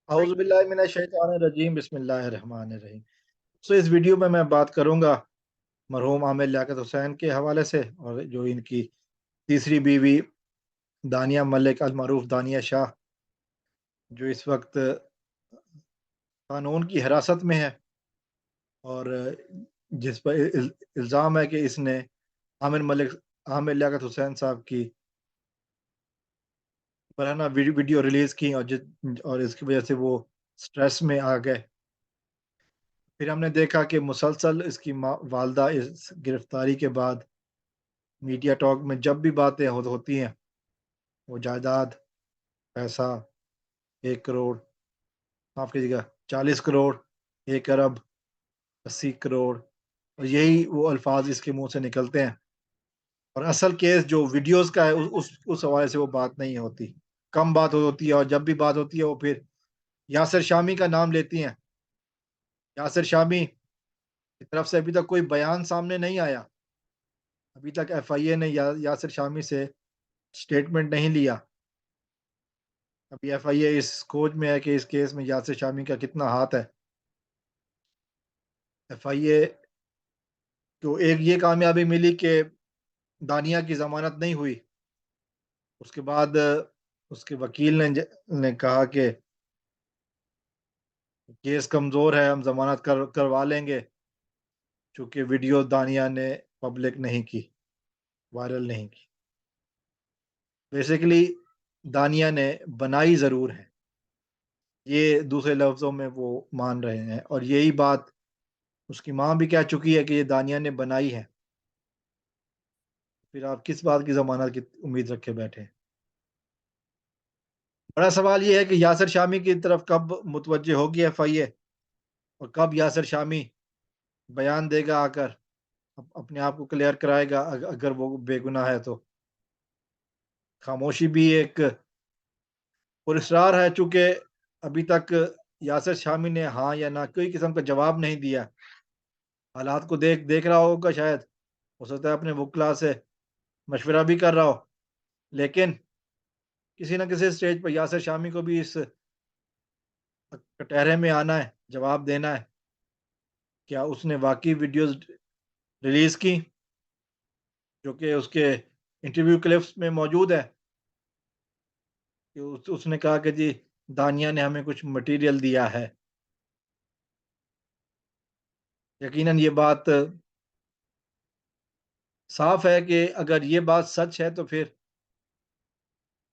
औज़ुबिल्लाहिमिनश्शैतानिर्रजीम बिस्मिल्लाहिर्रहमानिर्रहीम। इस वीडियो में मैं बात करूंगा मरहूम आमिर लियाकत हुसैन के हवाले से, और जो इनकी तीसरी बीवी दानिया मलिक अल मरूफ दानिया शाह, जो इस वक्त कानून की हिरासत में है, और जिस पर इल्ज़ाम है कि इसने आमिर लियाकत हुसैन साहब की पराना वीडियो रिलीज की, और इसकी वजह से वो स्ट्रेस में आ गए। फिर हमने देखा कि मुसलसल इसकी वालदा इस गिरफ्तारी के बाद मीडिया टॉक में जब भी बातें होती हैं, वो जायदाद, पैसा, 1 करोड़, माफ़ कीजिएगा, 40 करोड़, 1 अरब, 80 करोड़, और यही वो अल्फाज इसके मुंह से निकलते हैं। और असल केस जो वीडियोस का है, उस हवाले से वो बात नहीं होती, कम बात होती है। और जब भी बात होती है, वो फिर यासिर शामी का नाम लेती हैं। यासिर शामी की तरफ से अभी तक कोई बयान सामने नहीं आया। अभी तक एफआईए ने यासिर शामी से स्टेटमेंट नहीं लिया। अभी एफआईए इस खोज में है कि इस केस में यासिर शामी का कितना हाथ है। एफआईए को एक ये कामयाबी मिली कि दानिया की जमानत नहीं हुई। उसके बाद उसके वकील ने कहा कि केस कमजोर है, हम जमानत करवा लेंगे, चूंकि वीडियो दानिया ने पब्लिक नहीं की, वायरल नहीं की। बेसिकली दानिया ने बनाई जरूर है, ये दूसरे लफ्जों में वो मान रहे हैं, और यही बात उसकी माँ भी कह चुकी है कि ये दानिया ने बनाई है। फिर आप किस बात की जमानत की उम्मीद रखे बैठे हैं? बड़ा सवाल ये है कि यासिर शामी की तरफ कब मुतवज्जे होगी एफआईए, और कब यासिर शामी बयान देगा आकर, अपने आप को क्लियर कराएगा। अगर वो बेगुनाह है तो खामोशी भी एक पुरस्कार है, चूंकि अभी तक यासिर शामी ने हाँ या ना कोई किस्म का जवाब नहीं दिया। हालात को देख देख रहा होगा शायद, हो सकता है अपने वकला से मशवरा भी कर रहा हो, लेकिन किसी न किसी स्टेज पर यासिर शामी को भी इस कटहरे में आना है, जवाब देना है। क्या उसने वाकई वीडियोस रिलीज की जो कि उसके इंटरव्यू क्लिप्स में मौजूद है, कि उसने कहा कि जी दानिया ने हमें कुछ मटेरियल दिया है। यकीनन ये बात साफ है कि अगर ये बात सच है, तो फिर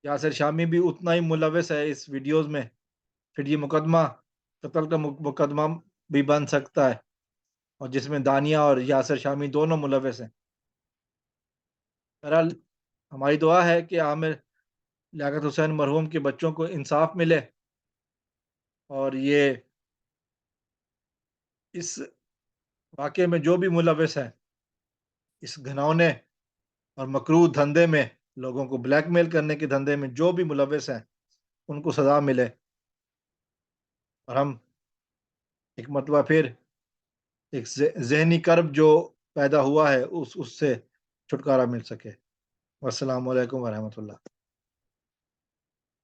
यासिर शामी भी उतना ही मुलविस है इस वीडियोस में। फिर ये मुकदमा कत्ल का मुकदमा भी बन सकता है, और जिसमें दानिया और यासिर शामी दोनों मुलविस हैं। बहरहाल हमारी दुआ है कि आमिर लियाकत हुसैन मरहूम के बच्चों को इंसाफ मिले, और ये इस वाक़ये में जो भी मुलविस है, इस घिनौने और मकरूह धंधे में, लोगों को ब्लैकमेल करने के धंधे में जो भी मुलविस हैं, उनको सज़ा मिले, और हम एक मरतबा फिर एक ज़हनी कर्ब जो पैदा हुआ है, उससे छुटकारा मिल सके। अस्सलामु अलैकुम वरहमतुल्लाह।